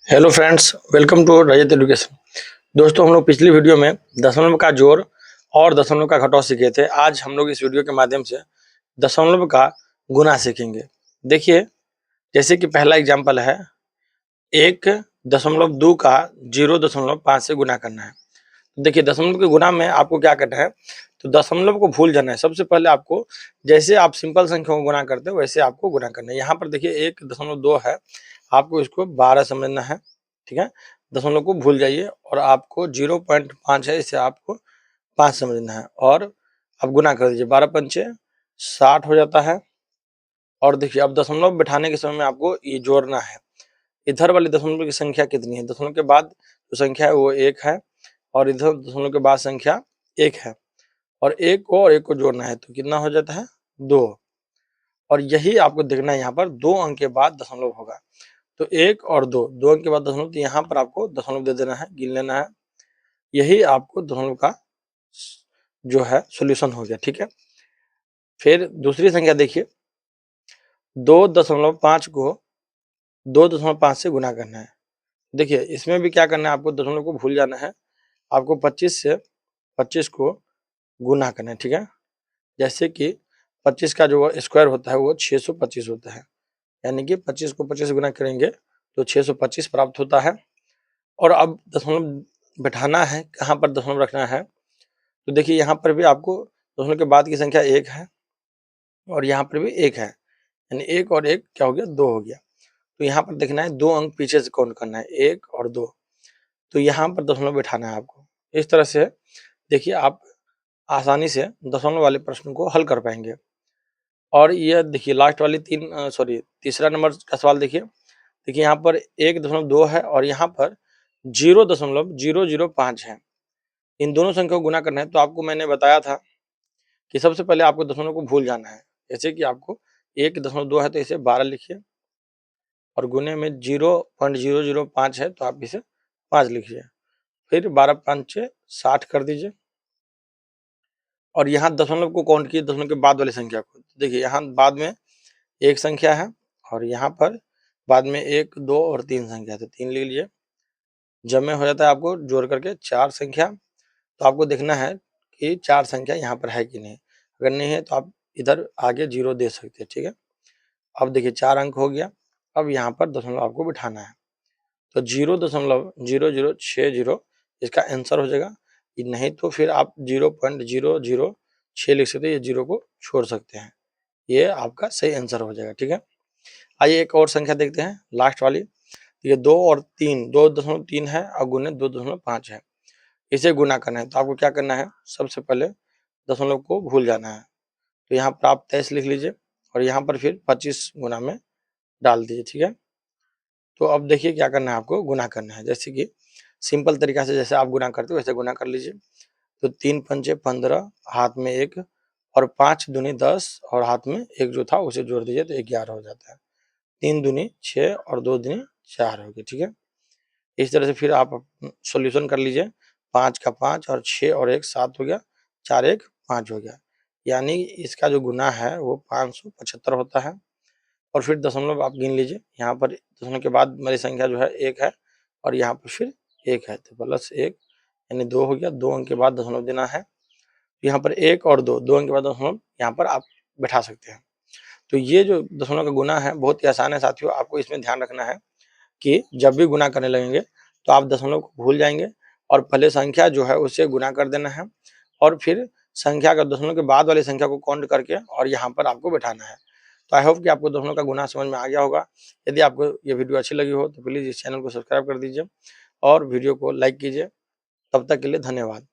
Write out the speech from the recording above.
Hello friends, welcome to Rajat education. दोस्तों, हम लोग पिछली वीडियो में दशमलव का जोड़ और दशमलव का घटाव सीखे थे। आज हम लोग इस वीडियो के माध्यम से दशमलव का गुना सीखेंगे। देखिए, जैसे कि पहला एग्जांपल है, 1.2 का 0.5 से गुना करना है। देखिए, दशमलव के गुना में आपको क्या करना है, तो दशमलव को भूल जाना है। सबसे पहले आपको, जैसे आप सिंपल संख्या को गुना करते हो वैसे आपको गुना करना है। यहाँ पर देखिए 1.2 है, आपको इसको 12 समझना है, ठीक है। दशमलव को भूल जाइए और आपको 0.5 है, इसे आपको 5 समझना है और आप गुना कर दीजिए। 12 पंचे 60 हो जाता है। और देखिए, अब दशमलव बिठाने के समय में आपको ये जोड़ना है। इधर वाली दशमलव की संख्या कितनी है, दशमलव के बाद जो संख्या है वो 1 है और इधर दशमलव के बाद संख्या 1 है और 1 को और 1 को जोड़ना है तो कितना हो जाता है, 2। और यही आपको देखना है, यहाँ पर 2 अंक के बाद दशमलव होगा। तो 1 और 2 अंक के बाद दशमलव, तो यहाँ पर आपको दशमलव दे देना है, गिन लेना है। यही आपको दशमलव का जो है सॉल्यूशन हो गया, ठीक है। फिर दूसरी संख्या देखिए, 2.5 को 2.5 से गुना करना है। देखिए, इसमें भी क्या करना है, आपको दशमलव को भूल जाना है। आपको 25 से 25 को गुना करना है, ठीक है। जैसे कि 25 का जो स्क्वायर होता है वो 625 होता है, यानी कि 25 को 25 से गुना करेंगे तो 625 प्राप्त होता है। और अब दशमलव बिठाना है, कहाँ पर दशमलव रखना है, तो देखिए यहाँ पर भी आपको दशमलव के बाद की संख्या 1 है और यहाँ पर भी 1 है, यानी 1 और 1 क्या हो गया, 2 हो गया। तो यहाँ पर देखना है 2 अंक पीछे से काउंट करना है, 1 और 2। तो यहाँ पर दशमलव बिठाना है आपको। इस तरह से देखिए आप आसानी से दशमलव वाले प्रश्न को हल कर पाएंगे। और ये देखिए लास्ट वाली तीसरा नंबर का सवाल देखिए। देखिए यहाँ पर 1.2 है और यहाँ पर 0.005 है। इन दोनों संख्या को गुना करना है, तो आपको मैंने बताया था कि सबसे पहले आपको दशमलव को भूल जाना है। जैसे कि आपको 1.2 है तो इसे 12 लिखिए और गुने में 0.005 है तो आप इसे 5 लिखिए। फिर 12 पंचे 60 कर दीजिए और यहाँ दशमलव को काउंट कीजिए, दशमलव के बाद वाली संख्या को। देखिए यहाँ बाद में एक संख्या है और यहाँ पर बाद में 1, 2 और 3 संख्या है, तो 3 लिख लीजिए। जब में हो जाता है आपको जोड़ करके 4 संख्या। तो आपको देखना है कि 4 संख्या यहाँ पर है कि नहीं। अगर नहीं है तो आप इधर आगे 0 दे सकते हैं, ठीक है। अब देखिए 4 अंक हो गया। अब यहाँ पर दशमलव आपको बिठाना है, तो 0.0060 इसका आंसर हो जाएगा। नहीं तो फिर आप 0.006 लिख सकते हैं, ये 0 को छोड़ सकते हैं, ये आपका सही आंसर हो जाएगा, ठीक है। आइए एक और संख्या देखते हैं, लास्ट वाली। ये 2 और 3, 2.3 है और गुने 2.5 है। इसे गुना करना है, तो आपको क्या करना है, सबसे पहले दशमलव को भूल जाना है। तो यहाँ पर आप 23 लिख लीजिए और यहाँ पर फिर 25 गुना में डाल दीजिए, ठीक है। तो अब देखिए क्या करना है, आपको गुना करना है। जैसे कि सिंपल तरीका से जैसे आप गुना करते हो वैसे गुना कर लीजिए। तो 3 पंचे 15, हाथ में 1 और 5 दूनी 10 और हाथ में 1 जो था उसे जोड़ दीजिए तो 11 हो जाता है। 3 दूनी 6 और 2 दूनी 4 हो गए, ठीक है। इस तरह से फिर आप सॉल्यूशन कर लीजिए। 5 का 5 और 6 और 1 7 हो गया, 4 1 5 हो गया। यानी इसका जो गुना है वो 575 होता है। और फिर दशमलव आप गिन लीजिए, यहाँ पर दशमलव के बाद मेरी संख्या जो है 1 है और यहाँ पर फिर 1 है, तो प्लस 1 यानी 2 हो गया। 2 अंक के बाद दशमलव देना है। यहाँ पर 1 और 2 अंक के बाद दशमलव यहाँ पर आप बैठा सकते हैं। तो ये जो दशमलव का गुना है बहुत ही आसान है साथियों। आपको इसमें ध्यान रखना है कि जब भी गुना करने लगेंगे तो आप दशमलव को भूल जाएंगे और पहले संख्या जो है उसे गुना कर देना है और फिर संख्या का दशमलव के बाद वाली संख्या को काउंट करके और यहाँ पर आपको बैठाना है। तो आई होप कि आपको दशमलव का गुना समझ में आ गया होगा। यदि आपको ये वीडियो अच्छी लगी हो तो प्लीज़ इस चैनल को सब्सक्राइब कर दीजिए और वीडियो को लाइक कीजिए। तब तक के लिए धन्यवाद।